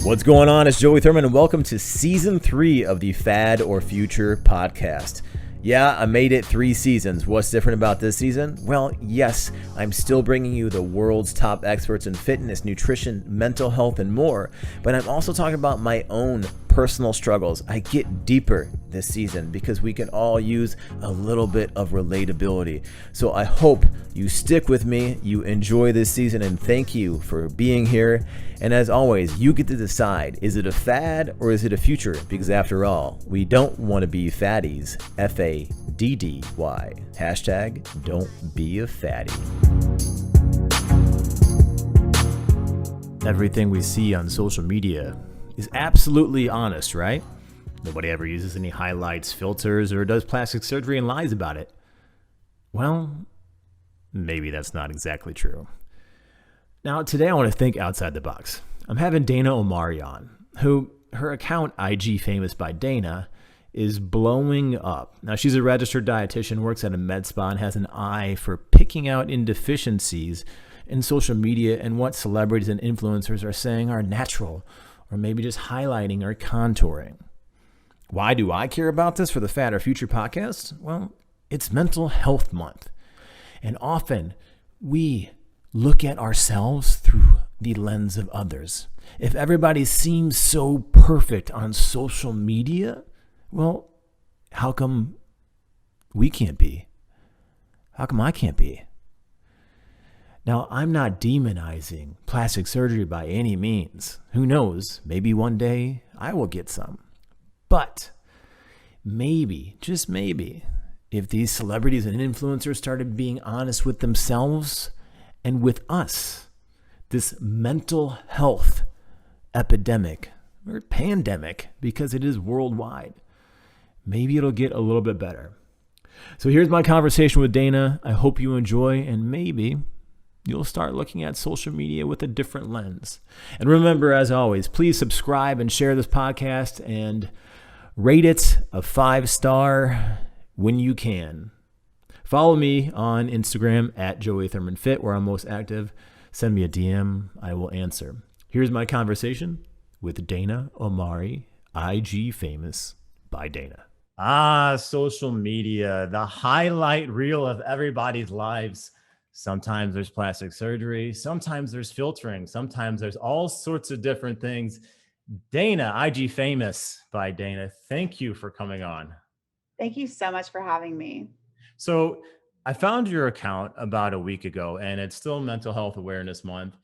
What's going on? It's Joey Thurman, and welcome to Season 3 of the Fad or Future podcast. Yeah, I made it 3 seasons. What's different about this season? Well, yes, I'm still bringing you the world's top experts in fitness, nutrition, mental health, and more, but I'm also talking about my own personal struggles. I get deeper this season because we can all use a little bit of relatability. So I hope you stick with me, you enjoy this season, and thank you for being here. And as always, you get to decide, is it a fad or is it a future? Because after all, we don't want to be fatties. F-A-D-D-Y. Hashtag don't be a fatty. Everything we see on social media is absolutely honest, right? Nobody ever uses any highlights, filters, or does plastic surgery and lies about it. Well, maybe that's not exactly true. Now, today I want to think outside the box. I'm having Dana Omari on, who her account IGFamousByDana is blowing up. Now, she's a registered dietitian, works at a med spa, and has an eye for picking out indeficiencies in social media and what celebrities and influencers are saying are natural, or maybe just highlighting or contouring. Why do I care about this for the Fad or Future podcast? Well, it's Mental Health Month. And often we look at ourselves through the lens of others. If everybody seems so perfect on social media, well, how come we can't be? How come I can't be? Now, I'm not demonizing plastic surgery by any means. Who knows? Maybe one day I will get some. But maybe, just maybe, if these celebrities and influencers started being honest with themselves and with us, this mental health epidemic or pandemic, because it is worldwide, maybe it'll get a little bit better. So here's my conversation with Dana. I hope you enjoy, and maybe you'll start looking at social media with a different lens. And remember, as always, please subscribe and share this podcast and rate it a 5-star when you can. Follow me on Instagram at Joey Thurman Fit, where I'm most active. Send me a DM. I will answer. Here's my conversation with Dana Omari, IG Famous by Dana. Social media, the highlight reel of everybody's lives. Sometimes there's plastic surgery. Sometimes there's filtering. Sometimes there's all sorts of different things. Dana, IG Famous by Dana, thank you for coming on. Thank you so much for having me. So I found your account about a week ago, and it's still Mental Health Awareness Month.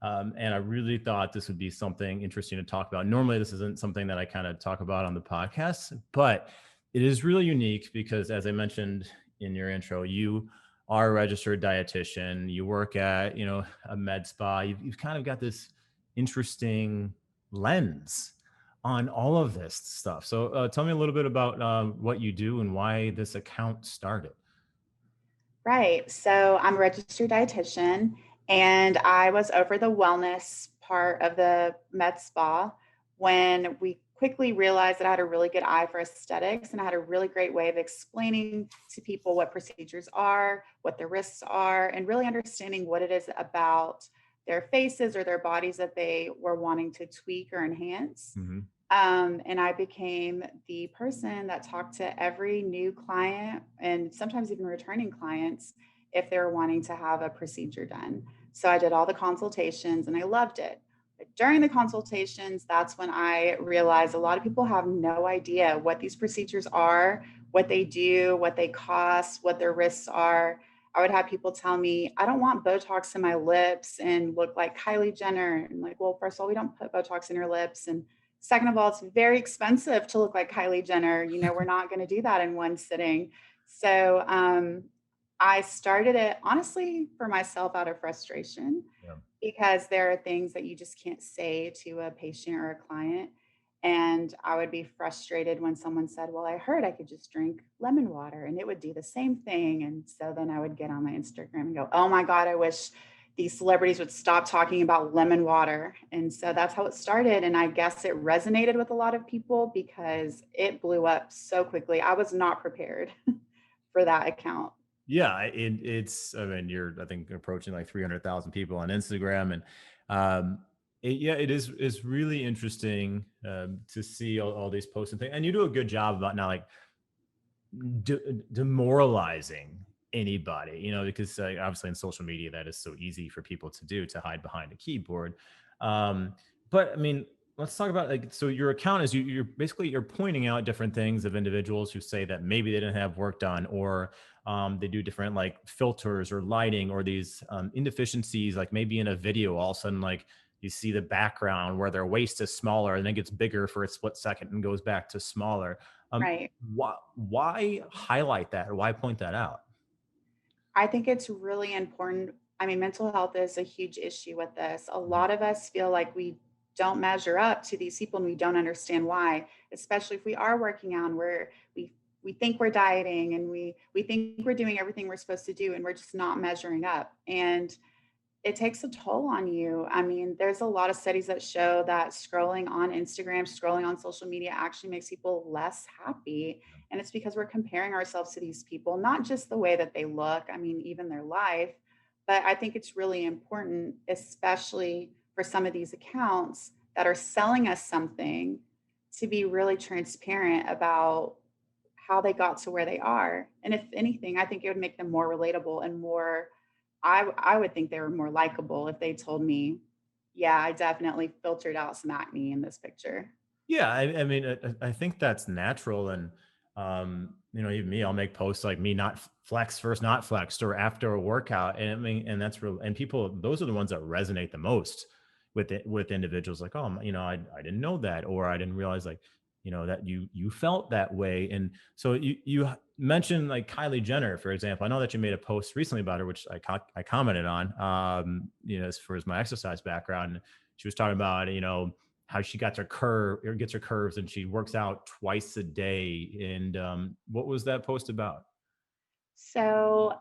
And I really thought this would be something interesting to talk about. Normally, this isn't something that I kind of talk about on the podcast, but it is really unique because, as I mentioned in your intro, you are a registered dietitian. You work at, a med spa. You've kind of got this interesting lens on all of this stuff. So tell me a little bit about what you do and why this account started. Right. So I'm a registered dietitian, and I was over the wellness part of the med spa when we quickly realized that I had a really good eye for aesthetics, and I had a really great way of explaining to people what procedures are, what the risks are, and really understanding what it is about their faces or their bodies that they were wanting to tweak or enhance. Mm-hmm. And I became the person that talked to every new client and sometimes even returning clients if they were wanting to have a procedure done. So I did all the consultations and I loved it. But during the consultations, that's when I realized a lot of people have no idea what these procedures are, what they do, what they cost, what their risks are. I would have people tell me, I don't want Botox in my lips and look like Kylie Jenner. And like, well, first of all, we don't put Botox in your lips. And second of all, it's very expensive to look like Kylie Jenner. We're not going to do that in one sitting. So I started it honestly for myself out of frustration, because there are things that you just can't say to a patient or a client. And I would be frustrated when someone said, well, I heard I could just drink lemon water and it would do the same thing. And so then I would get on my Instagram and go, oh my God, I wish these celebrities would stop talking about lemon water. And so that's how it started. And I guess it resonated with a lot of people because it blew up so quickly. I was not prepared for that account. Yeah, it's, I mean, you're, I think, approaching like 300,000 people on Instagram. And Yeah, it is. It's really interesting to see all these posts and things, and you do a good job about not like demoralizing anybody, because obviously in social media that is so easy for people to do, to hide behind a keyboard. Um, but I mean, let's talk about like, so your account is you're basically you're pointing out different things of individuals who say that maybe they didn't have work done, or they do different like filters or lighting or these inefficiencies, like maybe in a video, all of a sudden like you see the background where their waist is smaller and then gets bigger for a split second and goes back to smaller. um, Right. why highlight that, or why point that out? I think it's really important. I mean, mental health is a huge issue with this. A Mhm. lot of us feel like we don't measure up to these people and we don't understand why, especially if we are working out and we think we're dieting and we think we're doing everything we're supposed to do and we're just not measuring up. And it takes a toll on you. I mean, there's a lot of studies that show that scrolling on Instagram, scrolling on social media actually makes people less happy. And it's because we're comparing ourselves to these people, not just the way that they look, I mean, even their life. But I think it's really important, especially for some of these accounts that are selling us something, to be really transparent about how they got to where they are. And if anything, I think it would make them more relatable and more, I would think they were more likable if they told me, yeah, I definitely filtered out some acne in this picture. Yeah, I mean, I think that's natural, and even me, I'll make posts like me not flex versus not flexed, or after a workout, and I mean, and that's real. And people, those are the ones that resonate the most with it, with individuals. Like, oh, I didn't know that, or I didn't realize like, that you felt that way. And so you mentioned like Kylie Jenner, for example. I know that you made a post recently about her, which I commented on. As far as my exercise background, she was talking about how she got her curve or gets her curves, and she works out twice a day. And what was that post about? So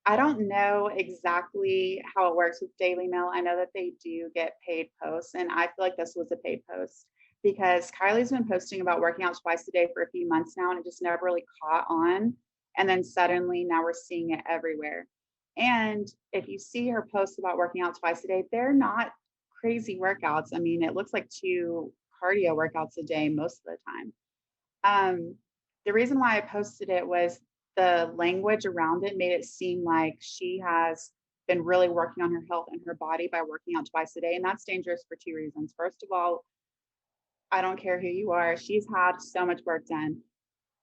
I don't know exactly how it works with Daily Mail. I know that they do get paid posts, and I feel like this was a paid post because Kylie's been posting about working out twice a day for a few months now, and it just never really caught on. And then suddenly now we're seeing it everywhere. And if you see her posts about working out twice a day, they're not crazy workouts. I mean, it looks like two cardio workouts a day most of the time. Um, the reason why I posted it was the language around it made it seem like she has been really working on her health and her body by working out twice a day. And that's dangerous for two reasons. First of all, I don't care who you are, she's had so much work done.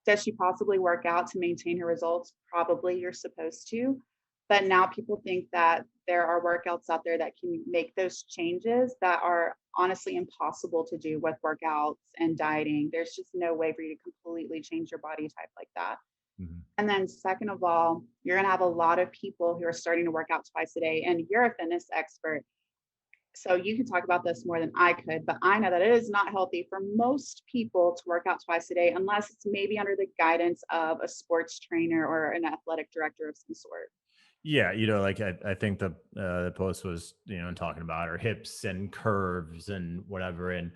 Does she possibly work out to maintain her results? Probably, you're supposed to. But now people think that there are workouts out there that can make those changes that are honestly impossible to do with workouts and dieting. There's just no way for you to completely change your body type like that. Mhm. And then, second of all, you're going to have a lot of people who are starting to work out twice a day, and you're a fitness expert. So you can talk about this more than I could, but I know that it is not healthy for most people to work out twice a day unless it's maybe under the guidance of a sports trainer or an athletic director of some sort. Yeah, like I think the post was talking about her hips and curves and whatever. And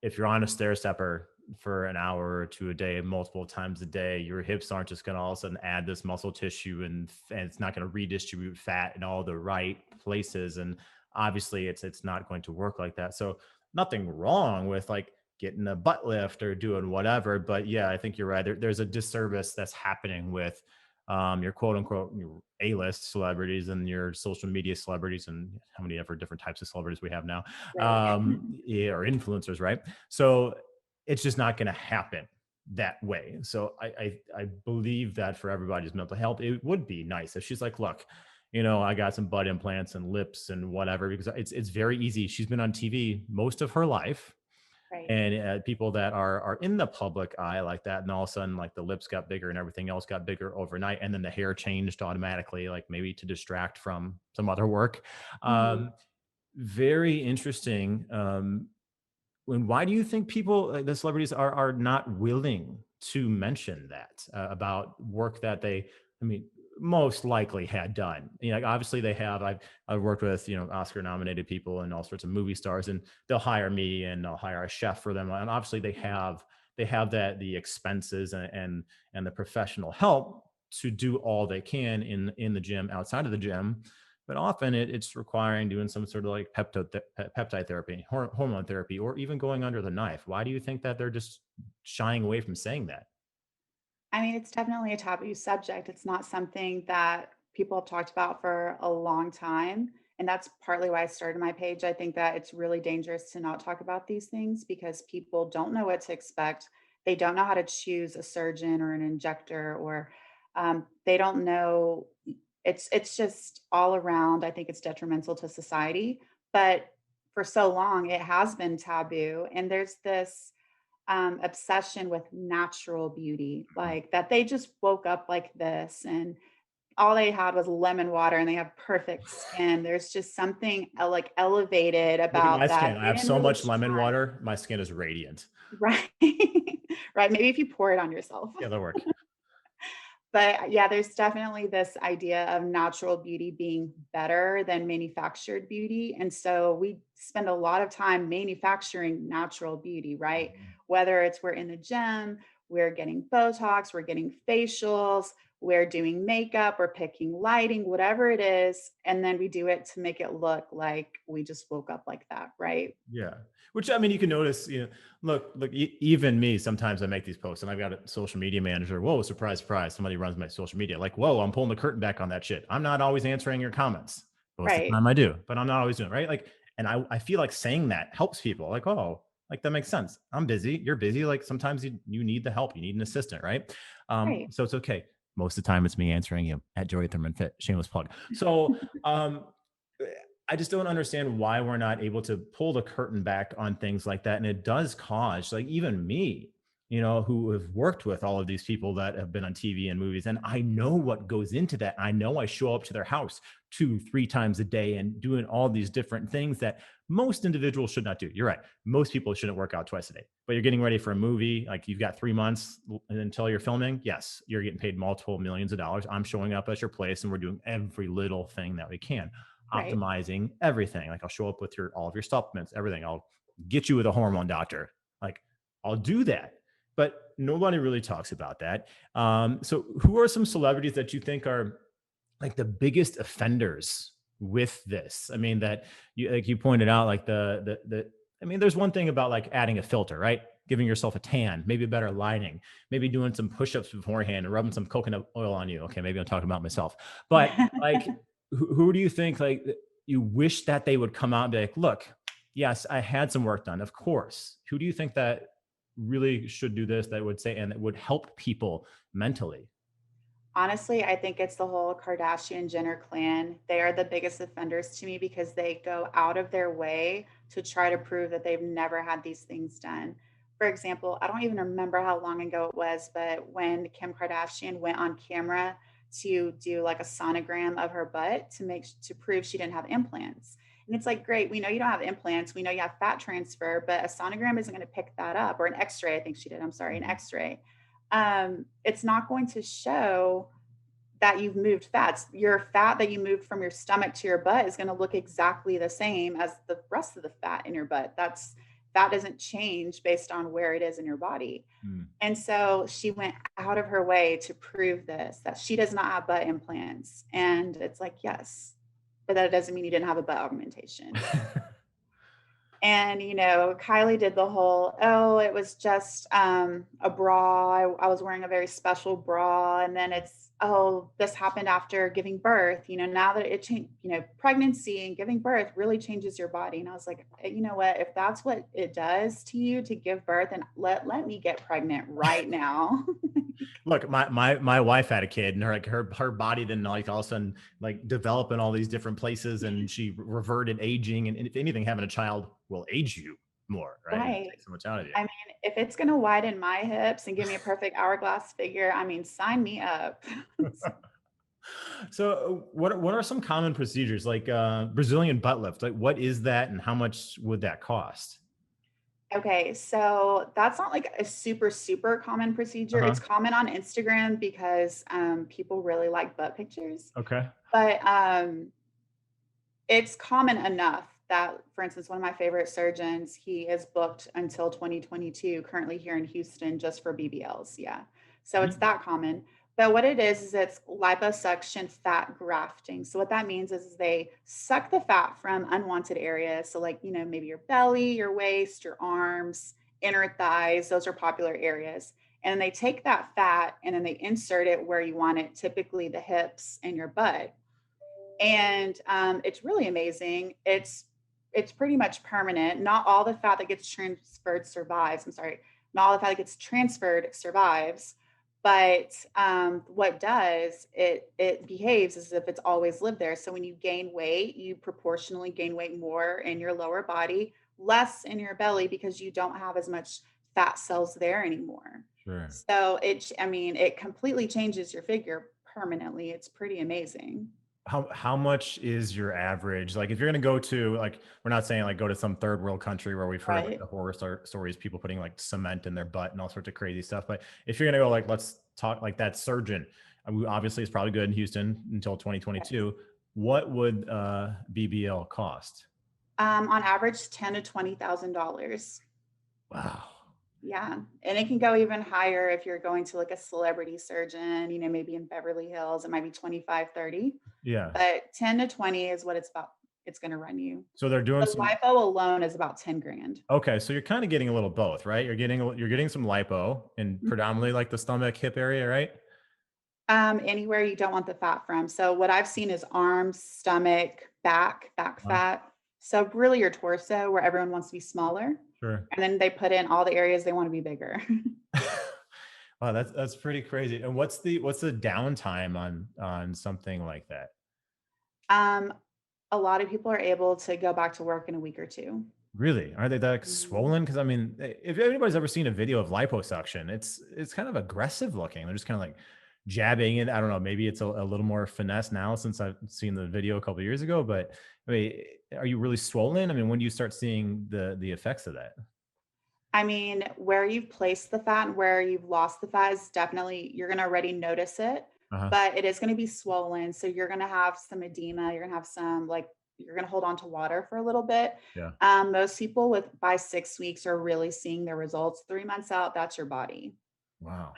if you're on a stair stepper for an hour or two a day, multiple times a day, your hips aren't just going to all of a sudden add this muscle tissue, and it's not going to redistribute fat in all the right places. And obviously, it's not going to work like that. So nothing wrong with like getting a butt lift or doing whatever. But yeah, I think you're right. There's a disservice that's happening with your quote unquote your A-list celebrities and your social media celebrities, and how many ever different types of celebrities we have now, Right. yeah, or influencers, right? So it's just not going to happen that way. So I believe that for everybody's mental health, it would be nice if she's like, look, I got some butt implants and lips and whatever, because it's very easy. She's been on TV most of her life, Right. and people that are in the public eye like that, and all of a sudden like the lips got bigger and everything else got bigger overnight, and then the hair changed automatically, like maybe to distract from some other work. Mhm. Very interesting. And why do you think people, like the celebrities, are not willing to mention that about work that they, I mean, most likely had done? Like obviously they have. I've worked with Oscar nominated people and all sorts of movie stars, and they'll hire me and they'll hire a chef for them, and obviously they have that the expenses and the professional help to do all they can in the gym, outside of the gym. but often it's requiring doing some sort of like peptide therapy, hormone therapy, or even going under the knife. Why do you think that they're just shying away from saying that? I mean, it's definitely a taboo subject. It's not something that people have talked about for a long time. And that's partly why I started my page. I think that it's really dangerous to not talk about these things because people don't know what to expect. They don't know how to choose a surgeon or an injector, or they don't know. It's just all around. I think it's detrimental to society. But for so long, it has been taboo. And there's this obsession with natural beauty, like that they just woke up like this and all they had was lemon water and they have perfect skin. There's just something like elevated Look at my about that. skin. I They have didn't so really much lemon try. water. My skin is radiant. Right. Right. Maybe if you pour it on yourself. Yeah, that'll work. But yeah, there's definitely this idea of natural beauty being better than manufactured beauty. And so we spend a lot of time manufacturing natural beauty, right? Whether it's we're in the gym, we're getting Botox, we're getting facials, we're doing makeup, we're picking lighting, whatever it is. And then we do it to make it look like we just woke up like that, right? Yeah. Which I mean, you can notice, look, even me, sometimes I make these posts and I've got a social media manager. Whoa, surprise, surprise. Somebody runs my social media. Like, whoa, I'm pulling the curtain back on that shit. I'm not always answering your comments. Most of the Right. time I do, but I'm not always doing it, right. Like, and I feel like saying that helps people like, oh, like that makes sense. I'm busy. You're busy. Like sometimes you need the help. You need an assistant, right? Right. So it's okay. Most of the time it's me answering you at Joey Thurman Fit. Shameless plug. So, um, I just don't understand why we're not able to pull the curtain back on things like that. And it does cause, like, even me, who have worked with all of these people that have been on TV and movies. And I know what goes into that. I know I show up to their house 2, 3 times a day and doing all these different things that most individuals should not do. You're right. Most people shouldn't work out twice a day, but you're getting ready for a movie. Like you've got 3 months until you're filming. Yes, you're getting paid multiple millions of dollars. I'm showing up at your place and we're doing every little thing that we can, Right. optimizing everything. Like I'll show up with all of your supplements, everything. I'll get you with a hormone doctor. Like I'll do that. But nobody really talks about that. So who are some celebrities that you think are like the biggest offenders with this? I mean, that you pointed out, like I mean, there's one thing about like adding a filter, right? Giving yourself a tan, maybe better lighting, maybe doing some push-ups beforehand and rubbing some coconut oil on you. Okay, maybe I'm talking about myself, but like, who do you think like you wish that they would come out and be like, look, yes, I had some work done, of course. Who do you think that really should do this, that would say, and that would help people mentally? Honestly, I think it's the whole Kardashian Jenner clan. They are the biggest offenders to me because they go out of their way to try to prove that they've never had these things done. For example, I don't even remember how long ago it was, but when Kim Kardashian went on camera to do like a sonogram of her butt to prove she didn't have implants. And it's like, great, we know you don't have implants, we know you have fat transfer, but a sonogram isn't going to pick that up, or an x-ray, I think she did. I'm sorry, an x-ray. It's not going to show that you've moved fats. Your fat that you moved from your stomach to your butt is going to look exactly the same as the rest of the fat in your butt. That doesn't change based on where it is in your body. Mm. And so she went out of her way to prove this, that she does not have butt implants. And it's like, yes, but that doesn't mean you didn't have a butt augmentation. And, Kylie did the whole, oh, it was just a bra. I was wearing a very special bra. And then it's, oh, this happened after giving birth. Now that it changed, pregnancy and giving birth really changes your body. And I was like, you know what? If that's what it does to you to give birth, and let me get pregnant right now. Look, my wife had a kid, and her body didn't, like, all of a sudden like develop in all these different places, and she reverted aging. And if anything, having a child will age you more, right? And it Right. takes so much out of you. I mean, if it's going to widen my hips and give me a perfect hourglass figure, I mean, sign me up. So, what are some common procedures like Brazilian butt lift? Like, what is that, and how much would that cost? Okay, so that's not like a super, super common procedure. Uh-huh. It's common on Instagram because people really like butt pictures, Okay. but it's common enough that, for instance, one of my favorite surgeons, he is booked until 2022, currently here in Houston, just for BBLs. Yeah. So it's Mm. that common. So what it is it's liposuction fat grafting. So what that means is they suck the fat from unwanted areas. So like, maybe your belly, your waist, your arms, inner thighs, those are popular areas. And they take that fat and then they insert it where you want it, typically the hips and your butt. And it's really amazing. It's pretty much permanent. Not all the fat that gets transferred survives. I'm sorry, not all the fat that gets transferred survives, but what does it behaves as if it's always lived there. So when you gain weight, you proportionally gain weight more in your lower body, less in your belly because you don't have as much fat cells there anymore. Sure. So it completely changes your figure permanently. It's pretty amazing. How much is your average? Like, if you're gonna go to, like, we're not saying like go to some third world country where we've heard of like Right. the horror stories, people putting like cement in their butt and all sorts of crazy stuff. But if you're gonna go, like, let's talk like that surgeon, obviously it's probably good in Houston until 2022. What would BBL cost? On average, ten to $20,000. Wow. Yeah, and it can go even higher if you're going to like a celebrity surgeon, maybe in Beverly Hills, it might be 25, 30. Yeah. But 10 to 20 is what it's going to run you. So they're doing The some. lipo alone is about 10 grand. Okay, so you're kind of getting a little both, right? You're getting some lipo in predominantly like the stomach, hip area, right? Anywhere you don't want the fat from. So what I've seen is arms, stomach, back Wow. fat. So really your torso where everyone wants to be smaller. Sure. And then they put in all the areas they want to be bigger. Wow, that's pretty crazy. And what's the downtime on something like that? um, a lot of people are able to go back to work in a week or two. Really? Are they that like, Mhm. swollen? Because I mean, if anybody's ever seen a video of liposuction, it's kind of aggressive looking. They're just kind of like jabbing it. I don't know. Maybe it's a little more finesse now since I've seen the video a couple of years ago. But I mean, are you really swollen? I mean, when do you start seeing the effects of that? I mean, where you've placed the fat and where you've lost the fat is definitely, you're going to already notice it, Uh huh. but it is going to be swollen. So you're going to have some edema. You're going to have some, like, you're going to hold on to water for a little bit. Yeah. Most people by 6 weeks are really seeing their results. 3 months out, that's your body. Wow.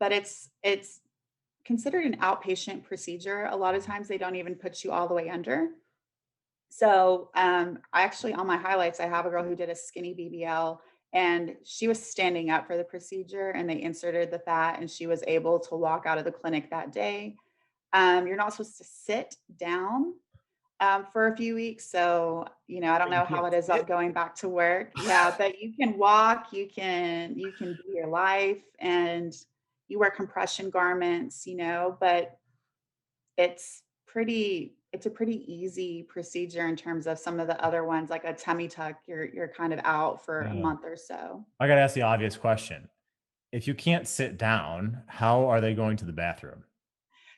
But it's considered an outpatient procedure. A lot of times they don't even put you all the way under. So, I actually on my highlights, I have a girl who did a skinny BBL and she was standing up for the procedure and they inserted the fat and she was able to walk out of the clinic that day. You're not supposed to sit down for a few weeks. So, I don't Wait, you know how can't it is of sit? going back to work. Yeah, but you can walk, you can do your life and you wear compression garments, but it's a pretty easy procedure in terms of some of the other ones, like a tummy tuck, you're kind of out for a Yeah. month or so. I gotta ask the obvious question. If you can't sit down, how are they going to the bathroom?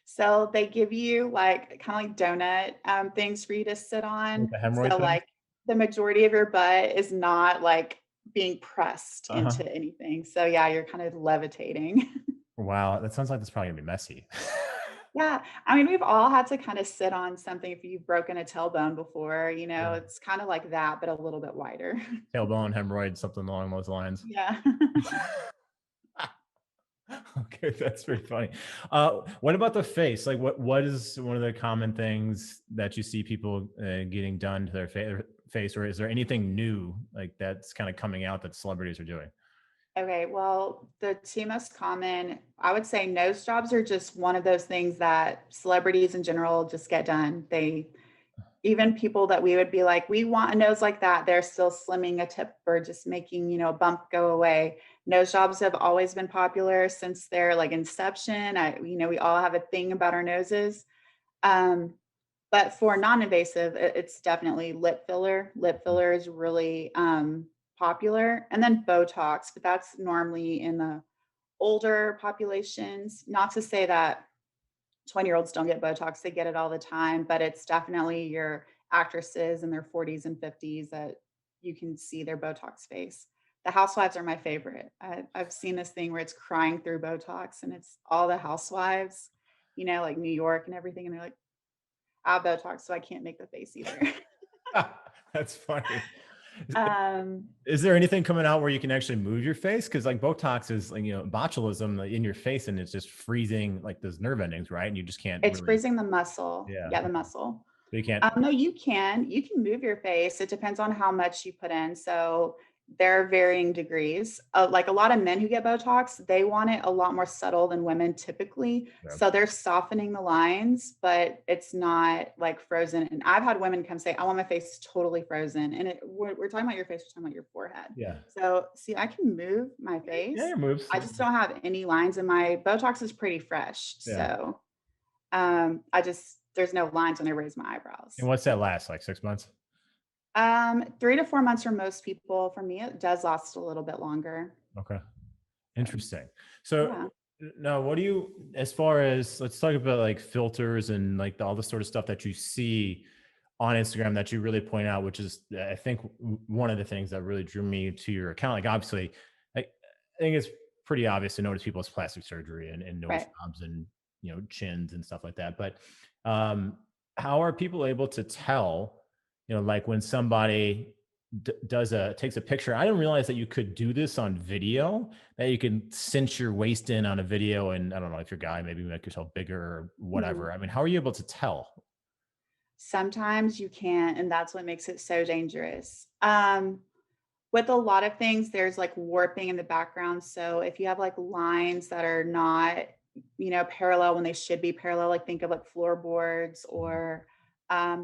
So they give you like kind of like donut things for you to sit Like on. the hemorrhoid So thing? like the majority of your butt is not like being pressed Uh-huh. into anything. So yeah, you're kind of levitating. Wow, that sounds like that's probably gonna be messy. Yeah, I mean, we've all had to kind of sit on something if you've broken a tailbone before, Yeah. it's kind of like that, but a little bit wider. Tailbone, hemorrhoid, something along those lines. Yeah. Okay, that's pretty funny. What about the face? Like, what is one of the common things that you see people getting done to their face, or is there anything new like that's kind of coming out that celebrities are doing? Okay, well, the two most common, I would say nose jobs are just one of those things that celebrities in general just get done. Even people that we would be like, we want a nose like that, they're still slimming a tip or just making, a bump go away. Nose jobs have always been popular since their like inception. We all have a thing about our noses. Um, but for non-invasive, it's definitely lip filler. Lip filler is really popular, and then Botox, but that's normally in the older populations. Not to say that 20-year-olds don't get Botox; they get it all the time, but it's definitely your actresses in their 40s and 50s that you can see their Botox face. The housewives are my favorite. I've seen this thing where it's crying through Botox, and it's all the housewives, like New York and everything, and they're like, I have Botox, so I can't make the face either. That's funny. Um, Is there anything coming out where you can actually move your face? Because like Botox is like, botulism in your face, and it's just freezing like those nerve endings, right? And you just can't it's really, freezing the muscle. yeah. Yeah, the muscle. So you can't. No, you can. You can move your face. It depends on how much you put in. So there are varying degrees. Like a lot of men who get Botox, they want it a lot more subtle than women typically. Yeah. So they're softening the lines, but it's not like frozen. And I've had women come say, "I want my face totally frozen." And we're talking about your face. We're talking about your forehead. Yeah. So see, I can move my Yeah, face. your moves. I just don't have any lines, and my Botox is pretty fresh. Yeah. So I just there's no lines when I raise my eyebrows. And what's that last, like 6 months? 3 to 4 months for most people. For me, it does last a little bit longer. Okay. So, Interesting. So yeah. now what do you, as far as, let's talk about like filters and like all the sort of stuff that you see on Instagram that you really point out, which is, I think, one of the things that really drew me to your account. Like obviously, I think it's pretty obvious to notice people's plastic surgery and nose Right. jobs and, chins and stuff like that. But um, how are people able to tell, like when somebody takes a picture? I didn't realize that you could do this on video, that you can cinch your waist in on a video. And I don't know if you're a guy, maybe make yourself bigger or Mhm. whatever. I mean, how are you able to tell? Sometimes you can't, and that's what makes it so dangerous. With a lot of things, there's like warping in the background. So if you have like lines that are not, parallel when they should be parallel, like think of like floorboards Mhm. or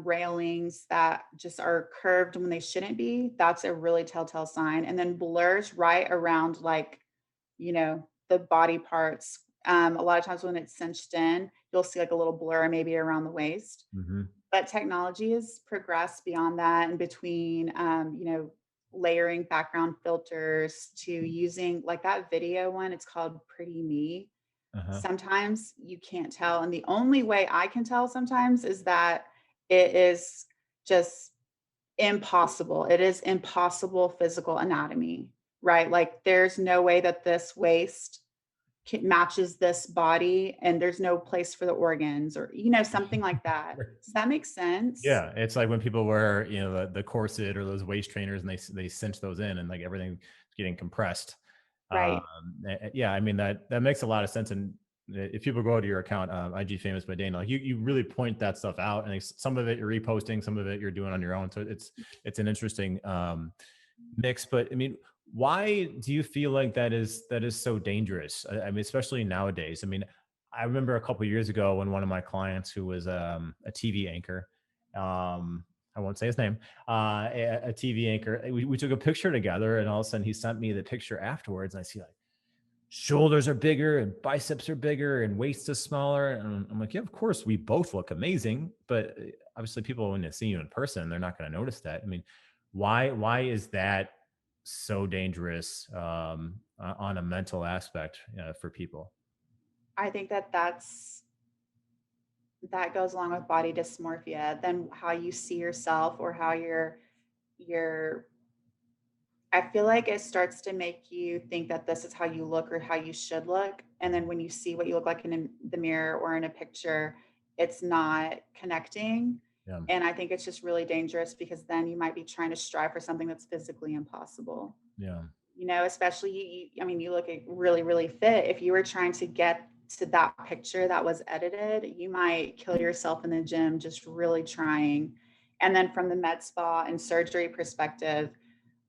railings that just are curved when they shouldn't be, that's a really telltale sign. And then blurs right around like, the body parts. A lot of times when it's cinched in, you'll see like a little blur maybe around the waist. Mhm. But technology has progressed beyond that and between, layering background filters to using like that video one, it's called Pretty Me. Uh-huh. Sometimes you can't tell. And the only way I can tell sometimes is that it is just impossible. It is impossible physical anatomy, right? Like there's no way that this waist matches this body and there's no place for the organs or something like that. Does that make sense? Yeah, it's like when people wear, the corset or those waist trainers, and they cinch those in, and like everything's getting compressed. Um, Right. yeah, I mean that makes a lot of sense. And if people go to your account, IG Famous by Dana, like you really point that stuff out, and some of it you're reposting, some of it you're doing on your own. So it's an interesting mix. But I mean, why do you feel like that is so dangerous? I mean, especially nowadays. I mean, I remember a couple of years ago when one of my clients, who was a TV anchor, I won't say his name, a TV anchor, we took a picture together, and all of a sudden he sent me the picture afterwards, and I see like shoulders are bigger and biceps are bigger and waist is smaller. And I'm like, yeah, of course, we both look amazing. But obviously, people, when they see you in person, they're not going to notice that. I mean, why is that so dangerous on a mental aspect for people? I think that goes along with body dysmorphia, then how you see yourself or how you're I feel like it starts to make you think that this is how you look or how you should look. And then when you see what you look like in the mirror or in a picture, it's not connecting. Yeah, And I think it's just really dangerous because then you might be trying to strive for something that's physically impossible. yeah, Especially I mean, you look really, really fit. If you were trying to get to that picture that was edited, you might kill yourself in the gym just really trying. And then from the med spa and surgery perspective,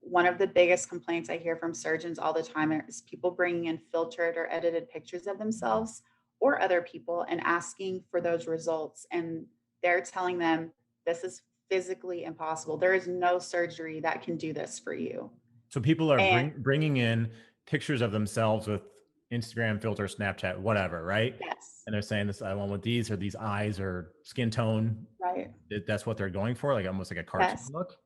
one of the biggest complaints I hear from surgeons all the time is people bringing in filtered or edited pictures of themselves or other people and asking for those results. And they're telling them this is physically impossible. There is no surgery that can do this for you. so people are And bringing in pictures of themselves with Instagram filter, Snapchat, whatever, right? yes, And they're saying this, I want with these, or these eyes or skin tone. right. That's what they're going for, like almost like a cartoon Yes. look.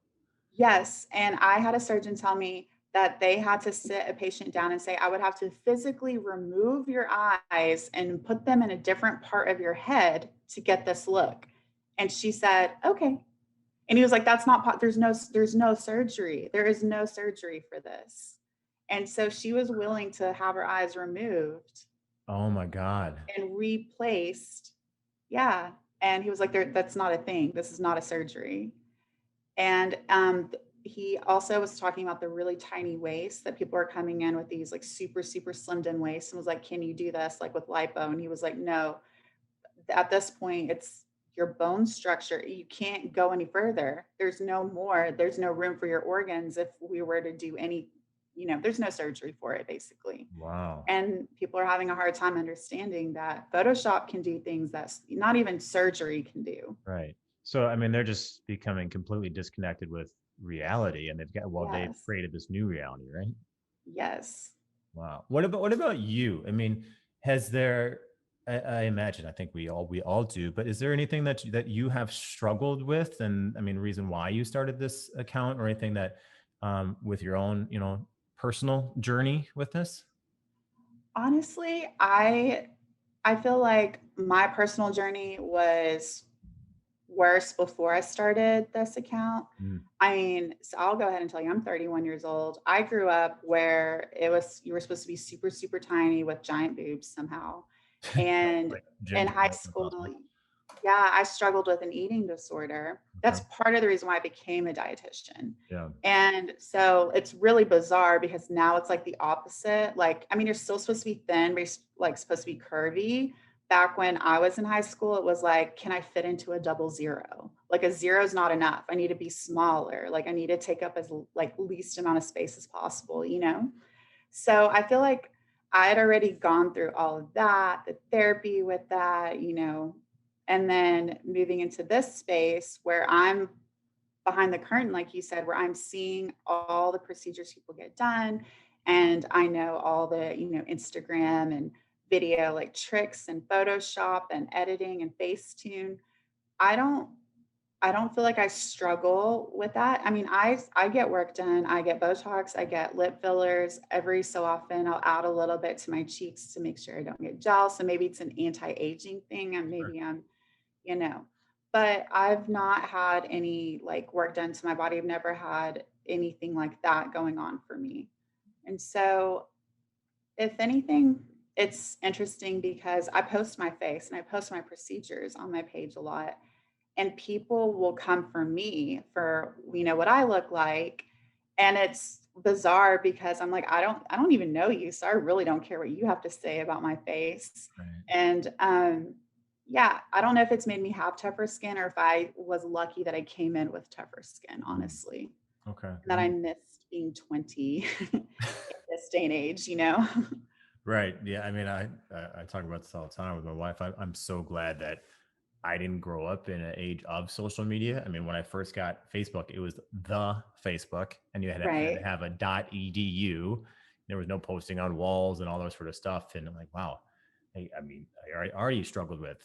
Yes, and I had a surgeon tell me that they had to sit a patient down and say, "I would have to physically remove your eyes and put them in a different part of your head to get this look." And she said, "Okay." And he was like, "That's not there's no surgery. There is no surgery for this." And so she was willing to have her eyes removed Oh my God. and replaced. Yeah. And he was like, "There, that's not a thing. This is not a surgery." And he also was talking about the really tiny waist that people are coming in with these like super, super slimmed in waist and was like, can you do this like with lipo? And he was like, no, at this point, it's your bone structure. You can't go any further. There's no room for your organs if we were to do any, there's no surgery for it basically. Wow. And people are having a hard time understanding that Photoshop can do things that not even surgery can do. Right. So, I mean, they're just becoming completely disconnected with reality, and they've Yes. created this new reality, right? Yes. Wow. What about you? I mean, has there I imagine I think we all do, but is there anything that you have struggled with? And I mean, reason why you started this account or anything that with your own, personal journey with this? Honestly, I feel like my personal journey was worse before I started this account. Mm. I mean, so I'll go ahead and tell you, I'm 31 years old. I grew up where you were supposed to be super, super tiny with giant boobs somehow. And Like in ginger, high right? school, Impossible. yeah, I struggled with an eating disorder. That's Okay. part of the reason why I became a dietitian. Yeah. And so it's really bizarre because now it's like the opposite. Like, I mean, you're still supposed to be thin, but you're like supposed to be curvy. Back when I was in high school, it was like, can I fit into a double zero? Like a zero is not enough. I need to be smaller. Like I need to take up as like least amount of space as possible. So I feel like I had already gone through all of that, the therapy with that, and then moving into this space where I'm behind the curtain, like you said, where I'm seeing all the procedures people get done. And I know all the Instagram and video like tricks and Photoshop and editing and Facetune. I don't I don't feel like I struggle with that. I mean, I get work done. I get Botox, I get lip fillers every so often. I'll add a little bit to my cheeks to make sure I don't get gel. So maybe it's an anti-aging thing and Sure. maybe I'm, you know, but I've not had any like work done to my body. I've never had anything like that going on for me. And so if anything, it's interesting because I post my face and I post my procedures on my page a lot and people will come for me for what I look like, and it's bizarre because I'm like I don't even know you, so I really don't care what you have to say about my face. Right. And yeah, I don't know if it's made me have tougher skin or if I was lucky that I came in with tougher skin, Mm. honestly, Okay. that I missed being 20 in this day and age. Right. Yeah. I mean, I talk about this all the time with my wife. I'm so glad that I didn't grow up in an age of social media. I mean, when I first got Facebook, it was the Facebook, and you had to Right. have a .edu. There was no posting on walls and all that sort of stuff. And I'm like, wow. I mean, I already struggled with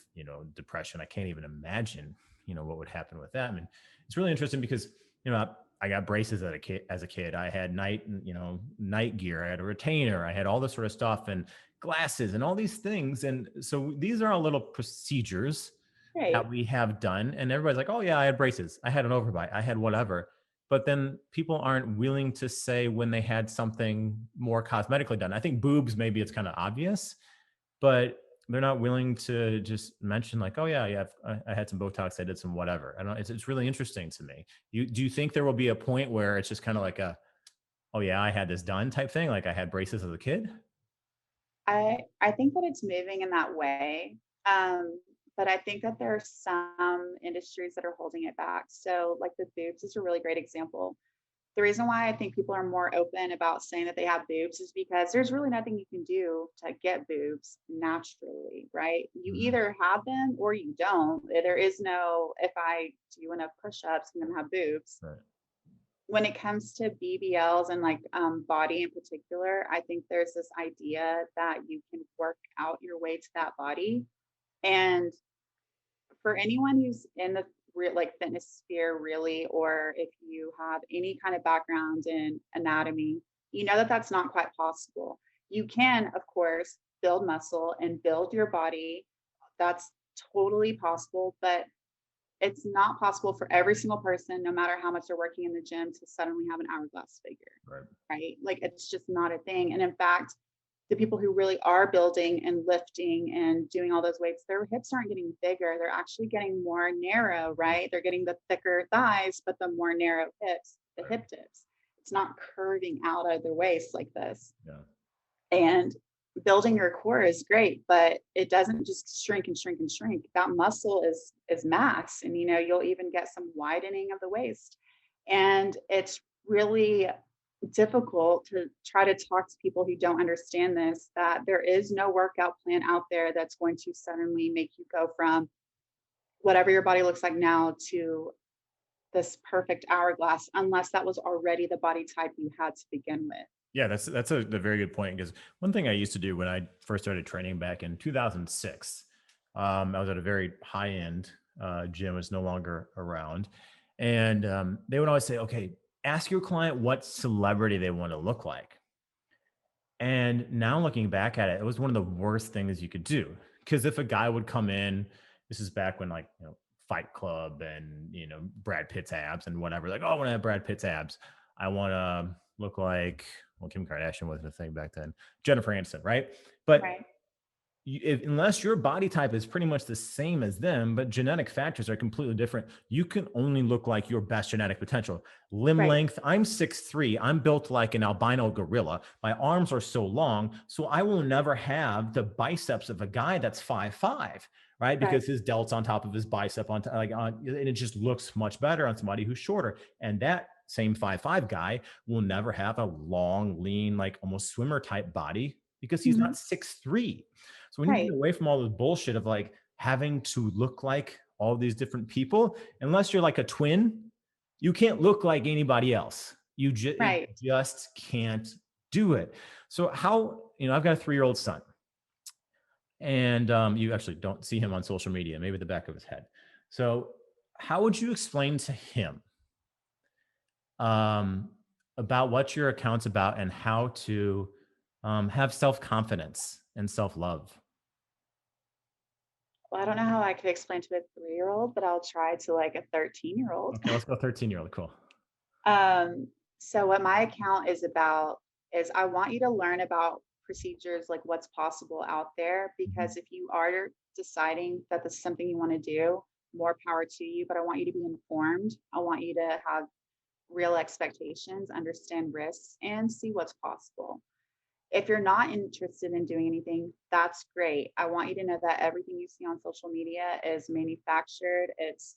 depression. I can't even imagine what would happen with that. I mean, it's really interesting because I got braces as a kid. I had night gear. I had a retainer. I had all this sort of stuff and glasses and all these things. And so these are all little procedures that Right. we have done. And everybody's like, oh, yeah, I had braces. I had an overbite. I had whatever. But then people aren't willing to say when they had something more cosmetically done. I think boobs, maybe it's kind of obvious, but they're not willing to just mention like, oh yeah, yeah, I had some Botox, I did some whatever. I don't know. It's really interesting to me. Do you think there will be a point where it's just kind of like oh yeah, I had this done type thing, like I had braces as a kid? I think that it's moving in that way, but I think that there are some industries that are holding it back. So, like the boobs is a really great example. The reason why I think people are more open about saying that they have boobs is because there's really nothing you can do to get boobs naturally, right? You Mhm. either have them or you don't. There is no, if I do enough push-ups, I'm gonna have boobs. Right. When it comes to BBLs and like body in particular, I think there's this idea that you can work out your way to that body. And for anyone who's in the like fitness sphere, really, or if you have any kind of background in anatomy, you know that that's not quite possible. You can, of course, build muscle and build your body. That's totally possible, but it's not possible for every single person, no matter how much they're working in the gym, to suddenly have an hourglass figure, Right. right? Like it's just not a thing. And in fact, the people who really are building and lifting and doing all those weights, their hips aren't getting bigger. They're actually getting more narrow, right? They're getting the thicker thighs, but the more narrow hips. the hip dips. It's not curving out of their waist like this. Yeah. And building your core is great, but it doesn't just shrink and shrink and shrink. That muscle is mass, and you'll even get some widening of the waist. And it's really difficult to try to talk to people who don't understand this, that there is no workout plan out there that's going to suddenly make you go from whatever your body looks like now to this perfect hourglass, unless that was already the body type you had to begin with. Yeah, that's a very good point, because one thing I used to do when I first started training back in 2006, I was at a very high end gym. It's no longer around, and they would always say, "Okay, ask your client what celebrity they want to look like." And now looking back at it, it was one of the worst things you could do, because if a guy would come in, this is back when, like, Fight Club and Brad Pitt's abs and whatever, like, oh, I want to have Brad Pitt's abs. I want to look like, well, Kim Kardashian wasn't a thing back then, Jennifer Aniston, right? But Right. unless your body type is pretty much the same as them, but genetic factors are completely different, you can only look like your best genetic potential. Limb Right. length, I'm 6'3". I'm built like an albino gorilla. My arms are so long, so I will never have the biceps of a guy that's 5'5", right? Right. Because his delt's on top of his bicep, and it just looks much better on somebody who's shorter. And that same 5'5" guy will never have a long, lean, like almost swimmer type body, because he's Mhm. not 6'3". So we need to Right. get away from all the bullshit of like having to look like all these different people. Unless you're like a twin, you can't look like anybody else. You Right. just can't do it. So how, I've got a 3-year-old son, and you actually don't see him on social media, maybe the back of his head. So how would you explain to him um, about what your account's about, and how to have self-confidence and self-love? Well, I don't know how I could explain to a 3-year-old, but I'll try to like a 13-year-old. Okay, let's go 13-year-old. Cool. So what my account is about is I want you to learn about procedures, like what's possible out there, Mhm. because if you are deciding that this is something you want to do, more power to you, but I want you to be informed. I want you to have real expectations, understand risks, and see what's possible. If you're not interested in doing anything, that's great. I want you to know that everything you see on social media is manufactured, it's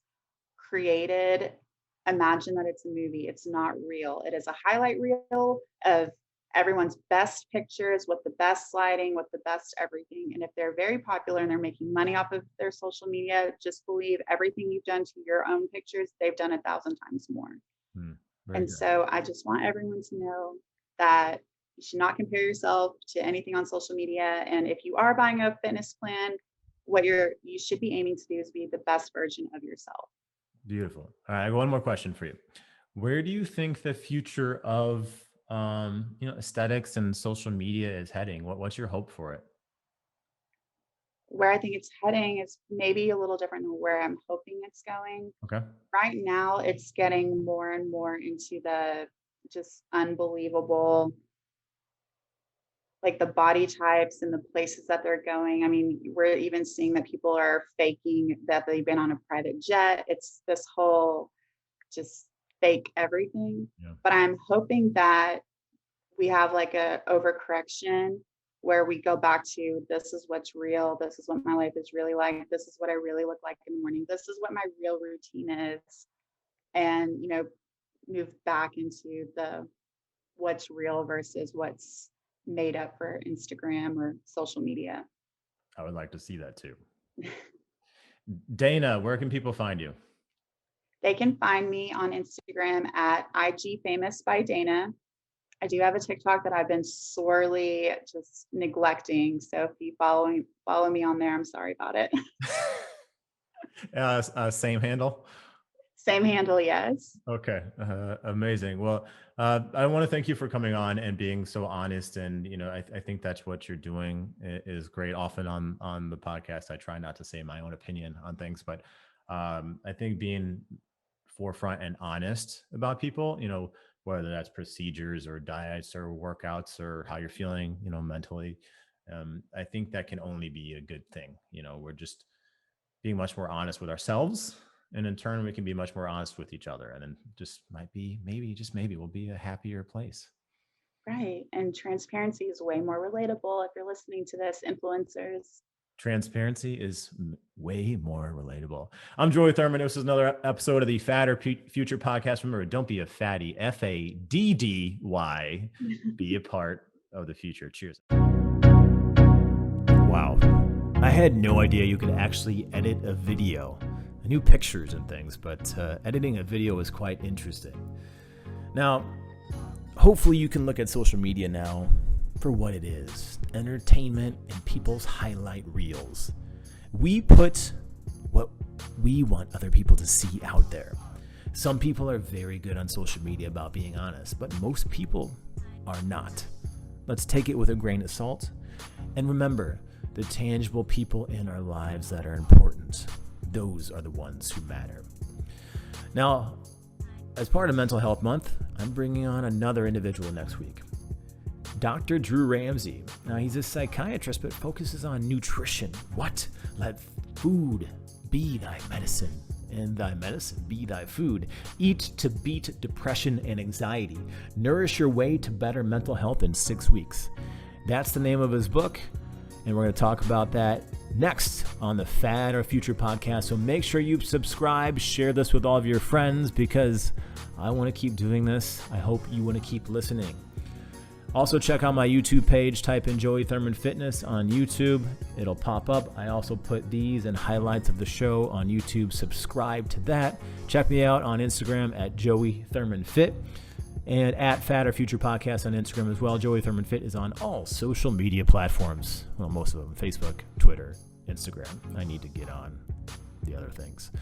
created. Imagine that it's a movie. It's not real. It is a highlight reel of everyone's best pictures with the best lighting, with the best everything. And if they're very popular and they're making money off of their social media, just believe everything you've done to your own pictures, they've done 1,000 times more. Hmm. Very And good. so I just want everyone to know that you should not compare yourself to anything on social media. And if you are buying a fitness plan, what you should be aiming to do is be the best version of yourself. Beautiful. All right, I got one more question for you. Where do you think the future of aesthetics and social media is heading? What's your hope for it? Where I think it's heading is maybe a little different than where I'm hoping it's going. Okay. Right now, it's getting more and more into the just unbelievable, like the body types and the places that they're going. I mean, we're even seeing that people are faking that they've been on a private jet. It's this whole just fake everything. Yeah. But I'm hoping that we have like a overcorrection where we go back to this is what's real, this is what my life is really like, this is what I really look like in the morning, this is what my real routine is, and move back into the what's real versus what's made up for Instagram or social media. I would like to see that too. Dana, where can people find you? They can find me on Instagram at IGFamousByDana. I do have a TikTok that I've been sorely just neglecting. So if you follow me on there, I'm sorry about it. Same handle. Same handle, yes. Okay, amazing. Well, I want to thank you for coming on and being so honest. And I think that's what you're doing is great. Often on the podcast, I try not to say my own opinion on things, but I think being forefront and honest about people, whether that's procedures or diets or workouts or how you're feeling, mentally, I think that can only be a good thing. We're just being much more honest with ourselves And in turn, we can be much more honest with each other. And then maybe we'll be a happier place. Right. And transparency is way more relatable if you're listening to this, influencers. Transparency is way more relatable. I'm Joey Thurman. This is another episode of the Fatter Future podcast. Remember, don't be a fatty, FADDY. Be a part of the future. Cheers. Wow. I had no idea you could actually edit a video. I knew pictures and things, but editing a video is quite interesting. Now, hopefully you can look at social media now for what it is, entertainment and people's highlight reels. We put what we want other people to see out there. Some people are very good on social media about being honest, but most people are not. Let's take it with a grain of salt. And remember, the tangible people in our lives that are important, those are the ones who matter. Now, as part of Mental Health Month, I'm bringing on another individual next week. Dr. Drew Ramsey. Now, he's a psychiatrist, but focuses on nutrition. What? Let food be thy medicine, and thy medicine be thy food. Eat to beat depression and anxiety. Nourish your way to better mental health in 6 weeks. That's the name of his book, and we're going to talk about that next on the Fad or Future podcast. So make sure you subscribe, share this with all of your friends, because I want to keep doing this. I hope you want to keep listening. Also, check out my YouTube page. Type in Joey Thurman Fitness on YouTube. It'll pop up. I also put these and highlights of the show on YouTube. Subscribe to that. Check me out on Instagram at Joey Thurman Fit and at Fat or Future Podcast on Instagram as well. Joey Thurman Fit is on all social media platforms. Well, most of them: Facebook, Twitter, Instagram. I need to get on the other things.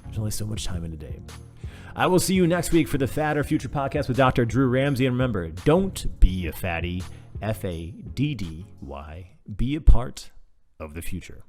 There's only so much time in a day. I will see you next week for the Fat or Future podcast with Dr. Drew Ramsey. And remember, don't be a fatty, FADDY. Be a part of the future.